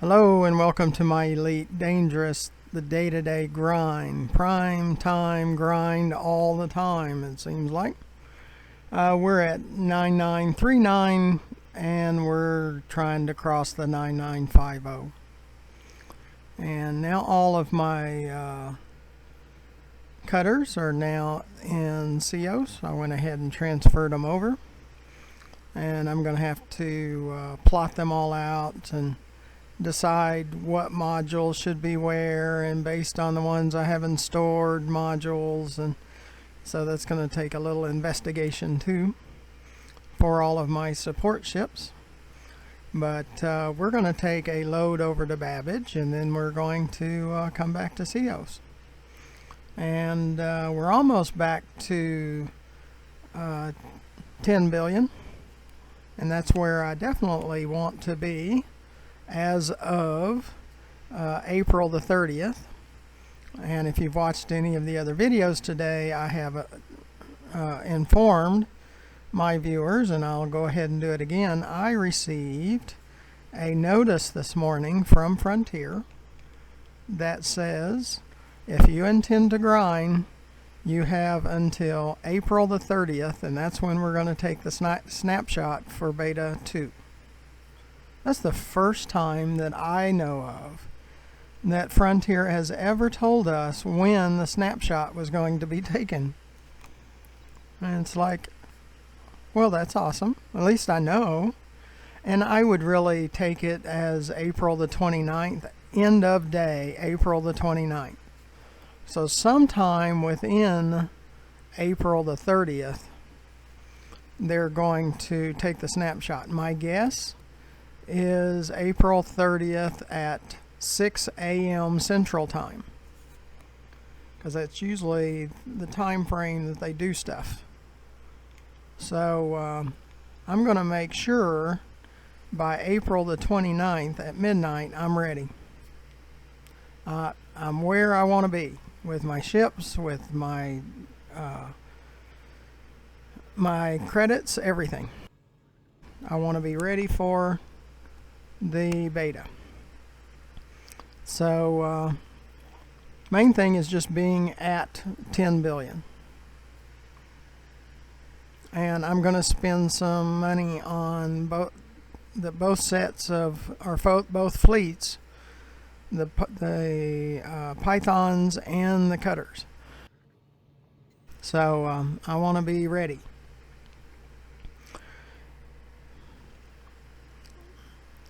Hello and welcome to my Elite Dangerous, the day-to-day grind. Prime time grind all the time, it seems like. We're at 9939 and we're trying to cross the 9950. And now all of my cutters are now in COs. I went ahead and transferred them over. And I'm going to have to plot them all out and decide what modules should be where, and based on the ones I haven't stored modules, and so that's going to take a little investigation too for all of my support ships. But we're going to take a load over to Babbage, and then we're going to come back to COs. And we're almost back to 10 billion, and that's where I definitely want to be as of April the 30th. And if you've watched any of the other videos today, I have informed my viewers, and I'll go ahead and do it again. I received a notice this morning from Frontier that says if you intend to grind, you have until April the 30th, and that's when we're going to take the snapshot for Beta 2. That's the first time that I know of that Frontier has ever told us when the snapshot was going to be taken. And it's like, well, that's awesome. At least I know. And I would really take it as April the 29th, end of day, April the 29th. So sometime within April the 30th, they're going to take the snapshot. My guess is April 30th at 6 a.m. Central Time, because that's usually the time frame that they do stuff. So I'm going to make sure by April the 29th at midnight I'm ready. I'm where I want to be with my ships, with my my credits, everything. I want to be ready for the beta. So main thing is just being at 10 billion. And I'm going to spend some money on both sets of, or both fleets, the Pythons and the cutters. So I want to be ready.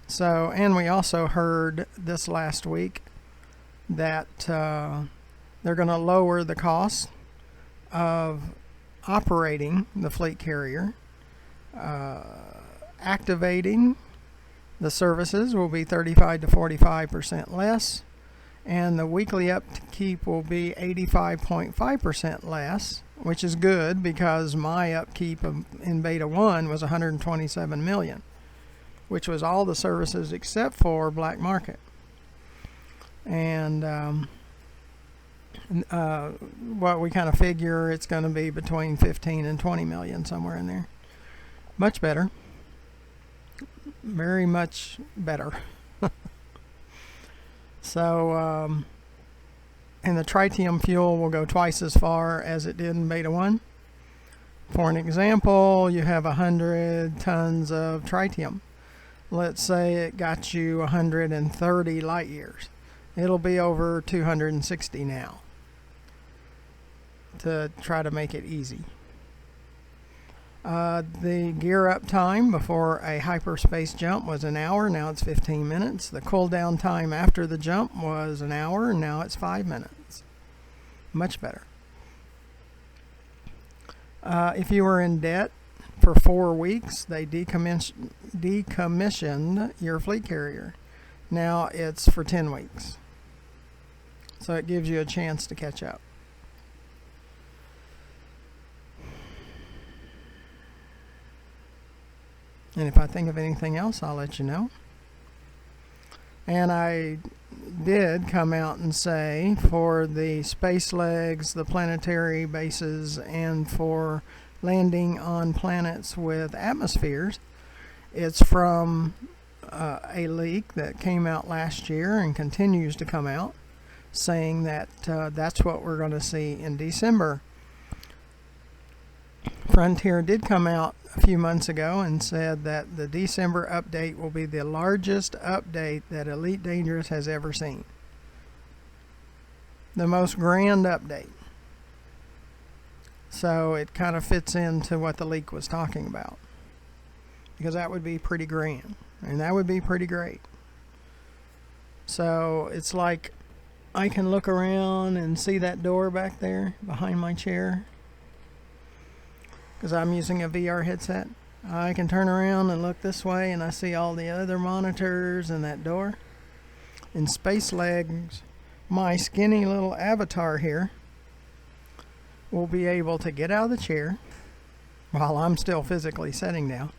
So, and we also heard this last week that they're going to lower the cost of operating the fleet carrier. Activating the services will be 35 to 45% less, and the weekly upkeep will be 85.5% less, which is good because my upkeep in Beta 1 was 127 million. Which was all the services except for black market. And what we kind of figure it's going to be between 15 and 20 million, somewhere in there. Much better. Very much better. So, and the tritium fuel will go twice as far as it did in Beta 1. For an example, you have 100 tons of tritium. Let's say it got you 130 light years. It'll be over 260 now, to try to make it easy. The gear up time before a hyperspace jump was an hour. Now it's 15 minutes. The cool down time after the jump was an hour, and now it's 5 minutes. Much better. If you were in debt for 4 weeks, they decommissioned your fleet carrier. Now it's for 10 weeks. So it gives you a chance to catch up. And if I think of anything else, I'll let you know. And I did come out and say for the space legs, the planetary bases, and for landing on planets with atmospheres, it's from a leak that came out last year and continues to come out, saying that that's what we're going to see in December. Frontier did come out a few months ago and said that the December update will be the largest update that Elite Dangerous has ever seen. The most grand update. So it kind of fits into what the leak was talking about, because that would be pretty grand and that would be pretty great. So it's like I can look around and see that door back there behind my chair, because I'm using a VR headset. I can turn around and look this way and I see all the other monitors and that door. In Space Legs, my skinny little avatar here will be able to get out of the chair while I'm still physically sitting down.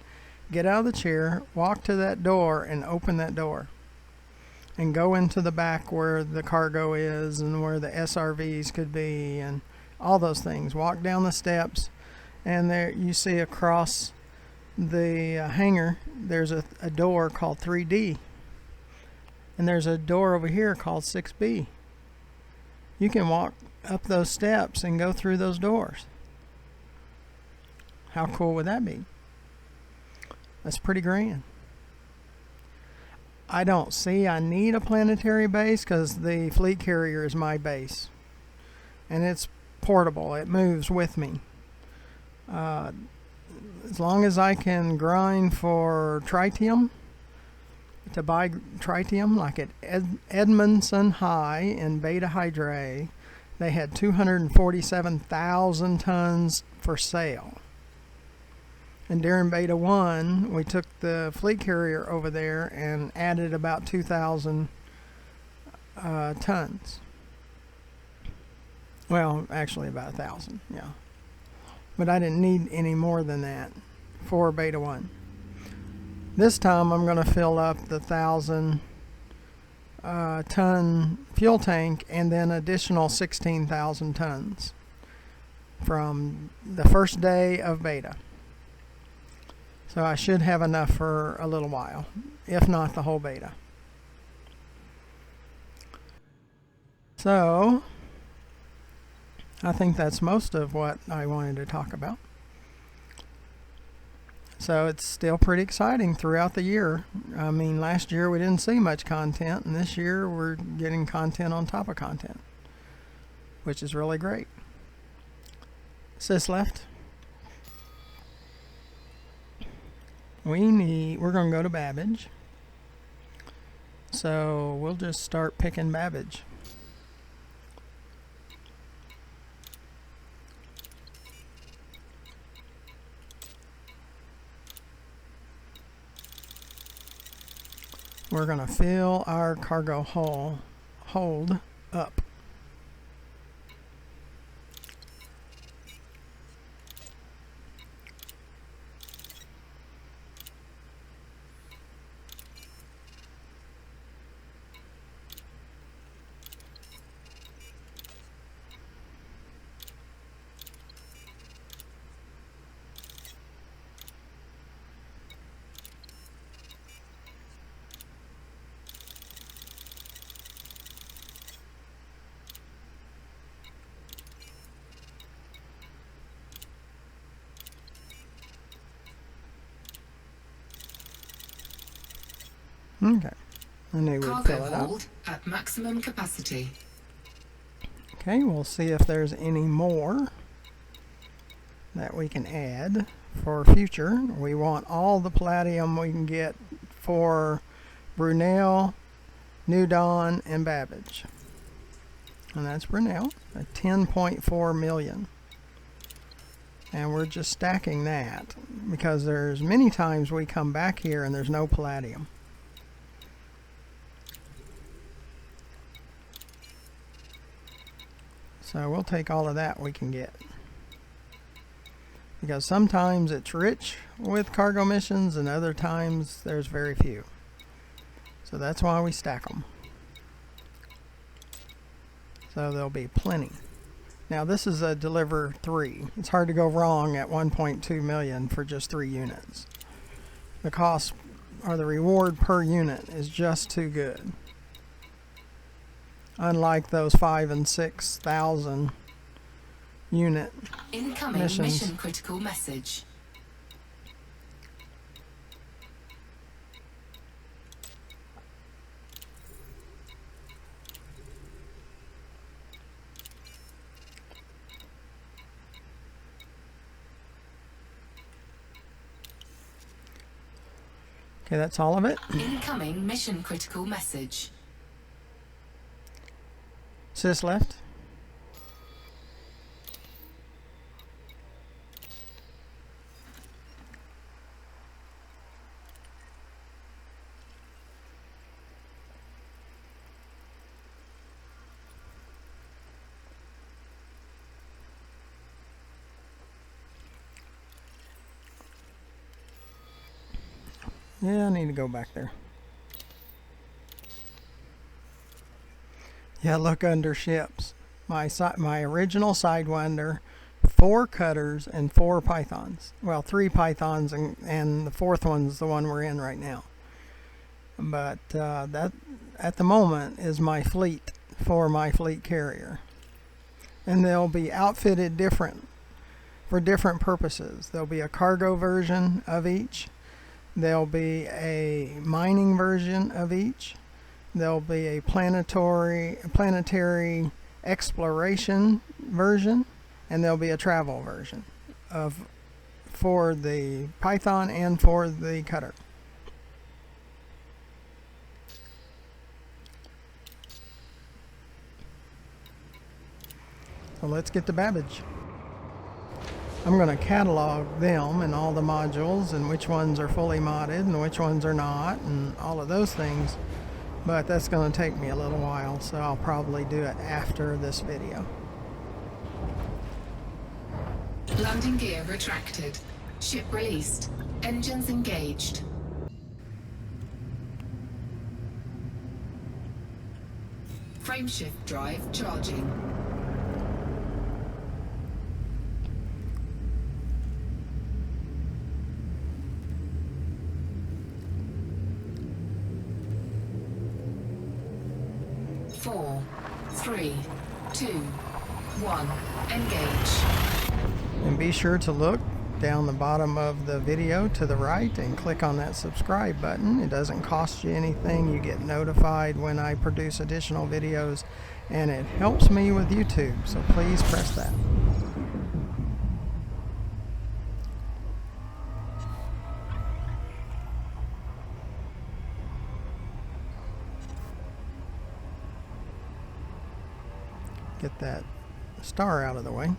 Get out of the chair, walk to that door and open that door. And go into the back where the cargo is and where the SRVs could be and all those things. Walk down the steps. And there you see across the hangar, there's a door called 3D. And there's a door over here called 6B. You can walk up those steps and go through those doors. How cool would that be? That's pretty grand. I don't see I need a planetary base because the fleet carrier is my base. And it's portable. It moves with me. As long as I can grind for tritium, to buy tritium, like at Edmondson High in Beta Hydrae, they had 247,000 tons for sale. And during Beta 1, we took the fleet carrier over there and added about 2,000 tons. Well, actually about 1,000, yeah. But I didn't need any more than that for Beta 1. This time I'm going to fill up the 1,000 ton fuel tank and then additional 16,000 tons from the first day of beta. So I should have enough for a little while, if not the whole beta. So I think that's most of what I wanted to talk about. So it's still pretty exciting throughout the year. I mean, last year we didn't see much content, and this year we're getting content on top of content, which is really great. Sis left. We're going to go to Babbage. So we'll just start picking Babbage. We're going to fill our cargo hold up. Okay, and they would fill it up. Hold at maximum capacity. Okay, we'll see if there's any more that we can add for future. We want all the palladium we can get for Brunel, New Dawn, and Babbage. And that's Brunel at 10.4 million. And we're just stacking that because there's many times we come back here and there's no palladium. So we'll take all of that we can get. Because sometimes it's rich with cargo missions and other times there's very few. So that's why we stack them. So there'll be plenty. Now this is a deliver 3. It's hard to go wrong at 1.2 million for just 3 units. The cost or the reward per unit is just too good. Unlike those 5,000 and 6,000 unit Incoming missions. mission critical message. Okay, that's all of it. Incoming mission critical message. Sis left. Yeah, I need to go back there. Yeah, look under ships. My original Sidewinder, 4 cutters and 4 pythons. Well, 3 pythons and the 4th one's the one we're in right now. But that at the moment is my fleet for my fleet carrier. And they'll be outfitted different for different purposes. There'll be a cargo version of each. There'll be a mining version of each. There'll be a planetary exploration version, and there'll be a travel version for the Python and for the cutter. So let's get to Babbage. I'm going to catalog them and all the modules and which ones are fully modded and which ones are not and all of those things. But that's going to take me a little while, so I'll probably do it after this video. Landing gear retracted. Ship released. Engines engaged. Frameshift drive charging. Four, 3, 2, 1, engage. And be sure to look down the bottom of the video to the right and click on that subscribe button. It doesn't cost you anything. You get notified when I produce additional videos, and it helps me with YouTube, so please press that. Get that star out of the way.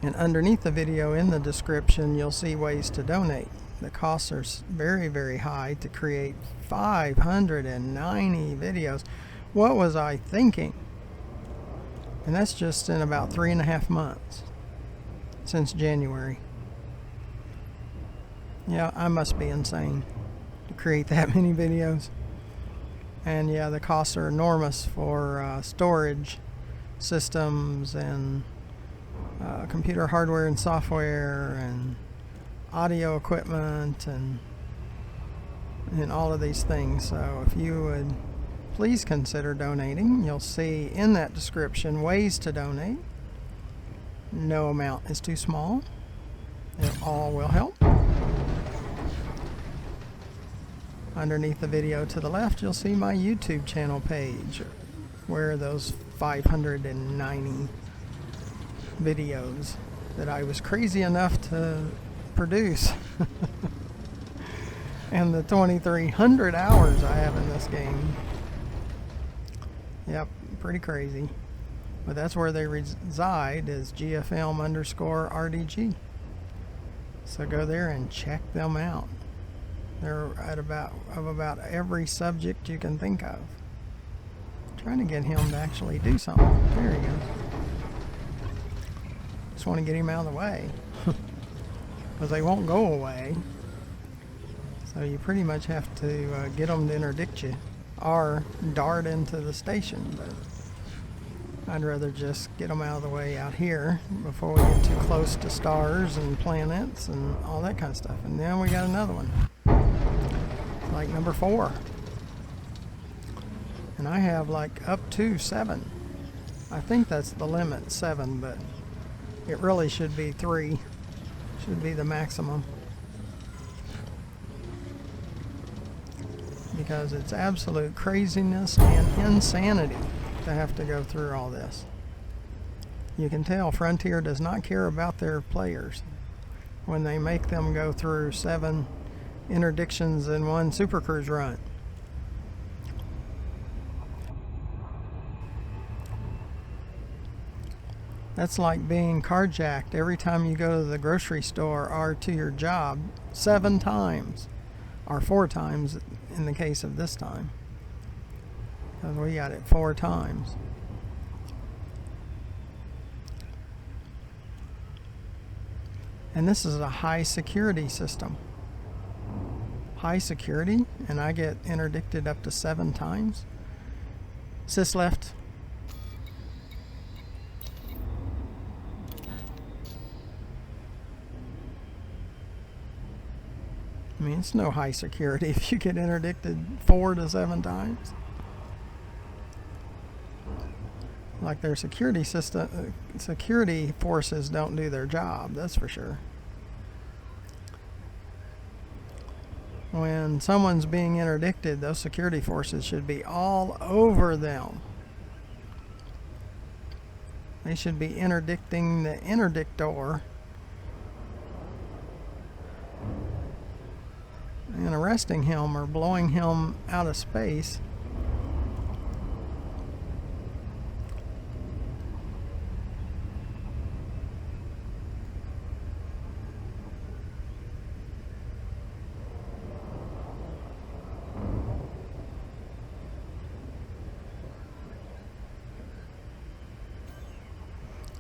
And underneath the video in the description, you'll see ways to donate. The costs are very, very high to create 590 videos. What was I thinking? And that's just in about 3.5 months since January. Yeah, I must be insane to create that many videos. And yeah, the costs are enormous for storage systems and computer hardware and software and audio equipment and all of these things. So if you would please consider donating. You'll see in that description ways to donate. No amount is too small. It all will help. Underneath the video to the left, you'll see my YouTube channel page where those 590 videos that I was crazy enough to produce and the 2,300 hours I have in this game. Yep, pretty crazy. But that's where they reside, is GFM_RDG. So go there and check them out. They're at about every subject you can think of. I'm trying to get him to actually do something. There he goes. Just want to get him out of the way. Because they won't go away. So you pretty much have to get them to interdict you. or dart into the station, but I'd rather just get them out of the way out here before we get too close to stars and planets and all that kind of stuff. And then we got another one, like number 4. And I have like up to 7. I think that's the limit, 7, but it really should be 3. Should be the maximum. Because it's absolute craziness and insanity to have to go through all this. You can tell Frontier does not care about their players when they make them go through 7 interdictions in one Super Cruise run. That's like being carjacked every time you go to the grocery store or to your job 7 times, or 4 times in the case of this time, because we got it 4 times. And this is a high security system. High security, and I get interdicted up to 7 times. Sys left. I mean, it's no high security if you get interdicted 4 to 7 times. Like their security system, security forces don't do their job, that's for sure. When someone's being interdicted, those security forces should be all over them. They should be interdicting the interdictor and arresting him or blowing him out of space.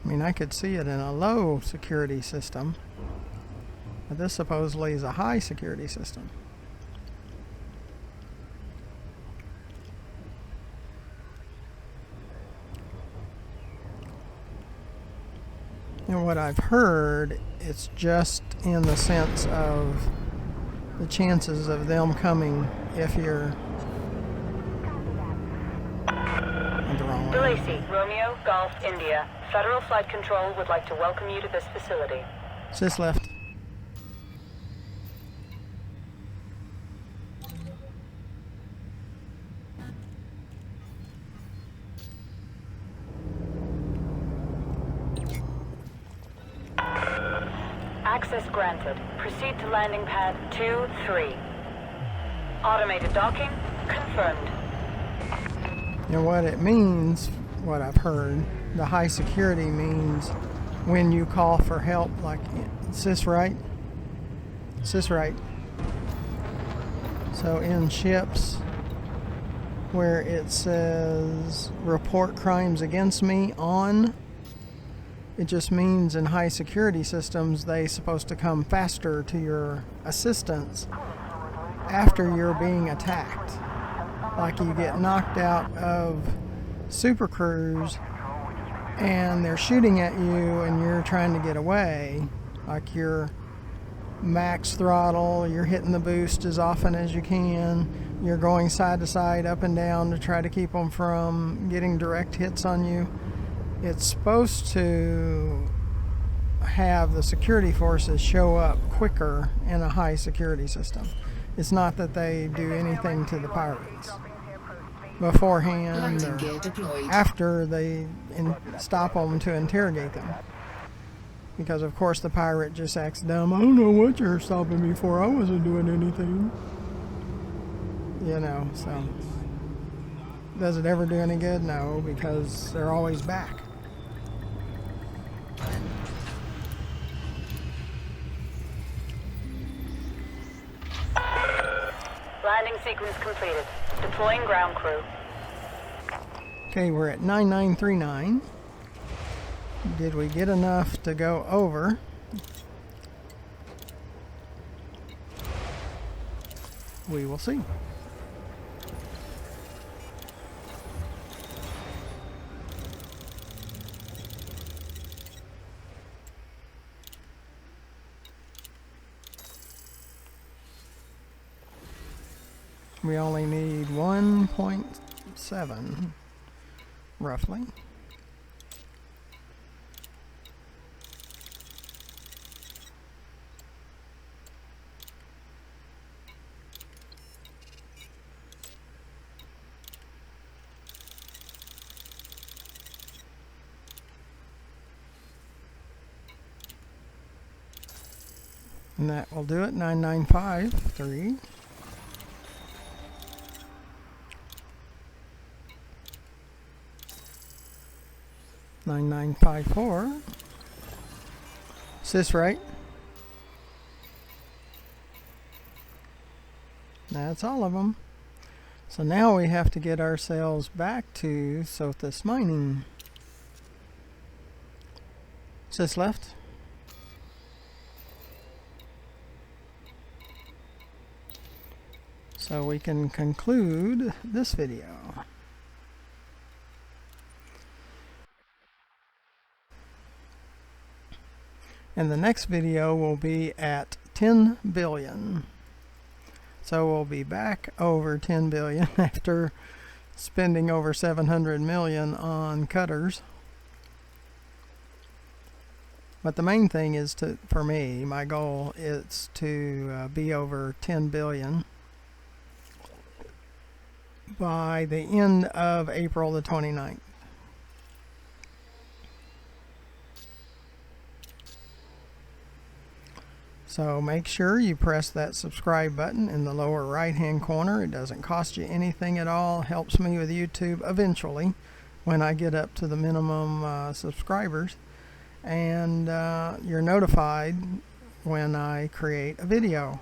I mean, I could see it in a low security system, but this supposedly is a high security system. And what I've heard, it's just in the sense of the chances of them coming if you're on the wrong way. DeLacy, Romeo, Golf, India. Federal Flight Control would like to welcome you to this facility. Sys left. Access granted. Proceed to landing pad 2-3. Automated docking confirmed. And what it means, what I've heard, the high security means when you call for help, like Sys right? Sys right. So in ships where it says report crimes against me on, it just means in high security systems they're supposed to come faster to your assistance after you're being attacked. Like you get knocked out of Super Cruise and they're shooting at you and you're trying to get away, like you're max throttle, you're hitting the boost as often as you can, you're going side to side, up and down to try to keep them from getting direct hits on you. It's supposed to have the security forces show up quicker in a high security system. It's not that they do anything to the pirates beforehand Landing gear or deployed. after they stop them to interrogate them. Because of course the pirate just acts dumb. I don't know what you're stopping me for. I wasn't doing anything. You know, so does it ever do any good? No, because they're always back. Landing sequence completed. Deploying ground crew. Okay, we're at 9939. Did we get enough to go over? We will see. We only need 1.7 roughly. And that will do it. 9953. $9954. Is this right? That's all of them. So now we have to get ourselves back to Sothis Mining. Is this left? So we can conclude this video. And the next video will be at 10 billion. So we'll be back over 10 billion after spending over 700 million on cutters. But the main thing is for me, my goal is to be over 10 billion by the end of April the 29th. So make sure you press that subscribe button in the lower right hand corner. It doesn't cost you anything at all. Helps me with YouTube eventually when I get up to the minimum subscribers. And you're notified when I create a video.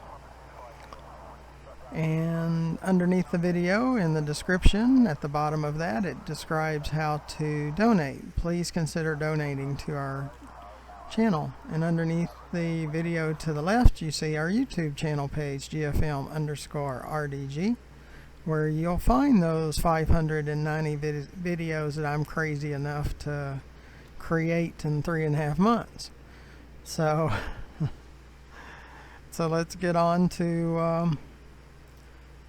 And underneath the video in the description at the bottom of that, it describes how to donate. Please consider donating to our channel. And underneath the video to the left, you see our YouTube channel page, GFM_RDG, where you'll find those 590 videos that I'm crazy enough to create in 3.5 months. So let's get on to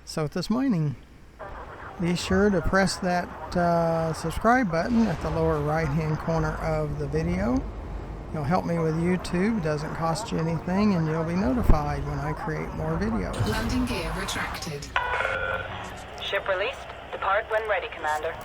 Sothis Mining. Be sure to press that subscribe button at the lower right hand corner of the video. You'll help me with YouTube, doesn't cost you anything, and you'll be notified when I create more videos. Landing gear retracted. Ship released. Depart when ready, Commander.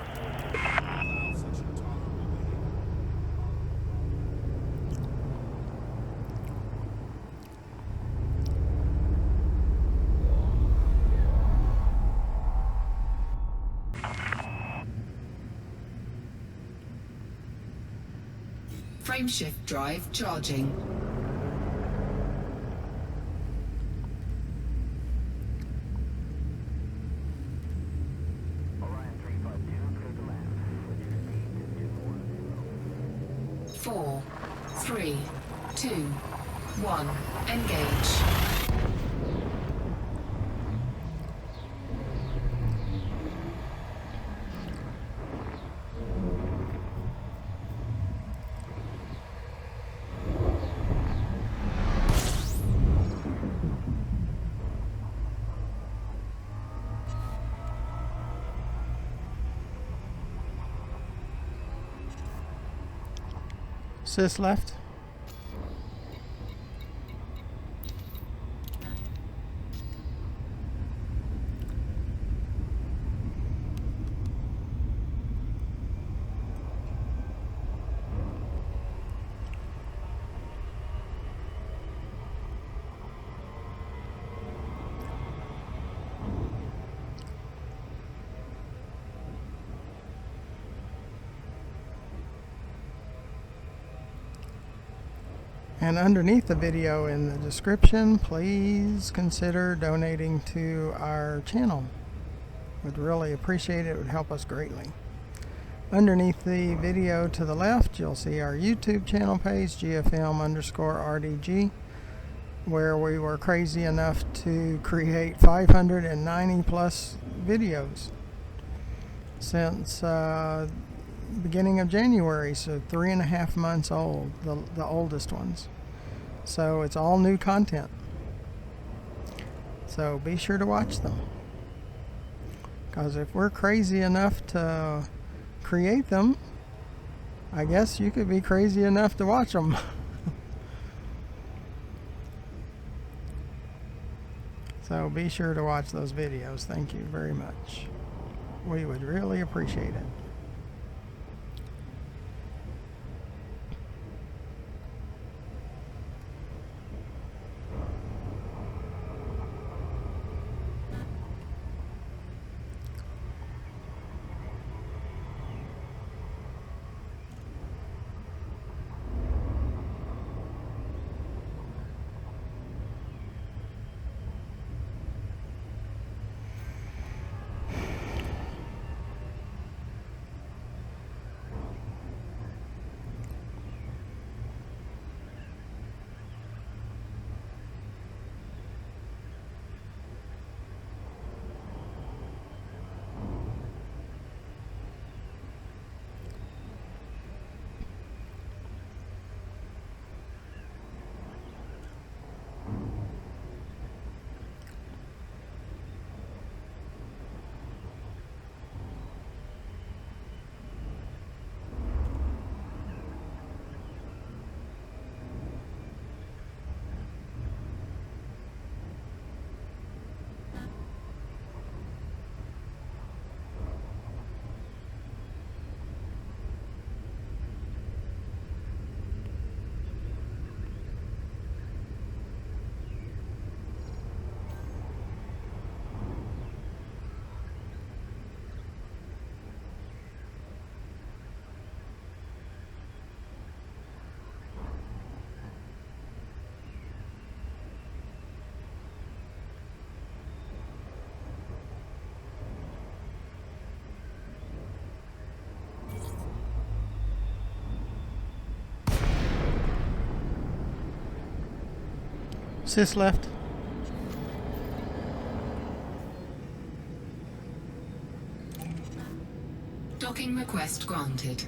Frameshift drive charging. Four, three, two, one. Engage. Sis left. And underneath the video in the description, please consider donating to our channel. Would really appreciate it. It would help us greatly. Underneath the video to the left, you'll see our YouTube channel page, GFM_RDG, where we were crazy enough to create 590 plus videos since beginning of January, so 3.5 months old, the oldest ones. So it's all new content. So be sure to watch them. Because if we're crazy enough to create them, I guess you could be crazy enough to watch them. So be sure to watch those videos. Thank you very much. We would really appreciate it. Sis left. Docking request granted.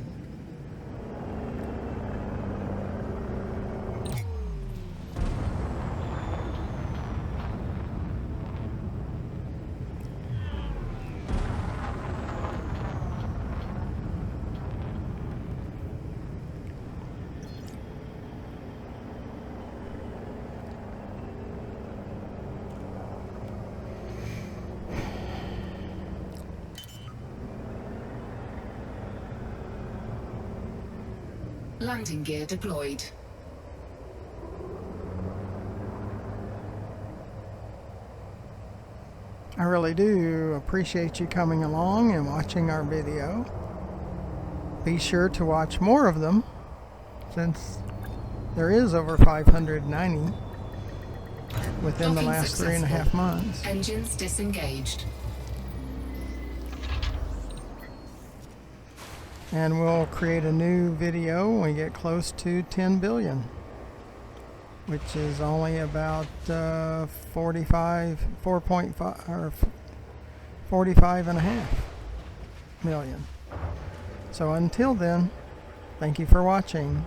Landing gear deployed. I really do appreciate you coming along and watching our video. Be sure to watch more of them, since there is over 590 within the Docking last successful. 3.5 months. Engines disengaged. And we'll create a new video when we get close to 10 billion, which is only about 4.5 or 45.5 million. So until then, thank you for watching.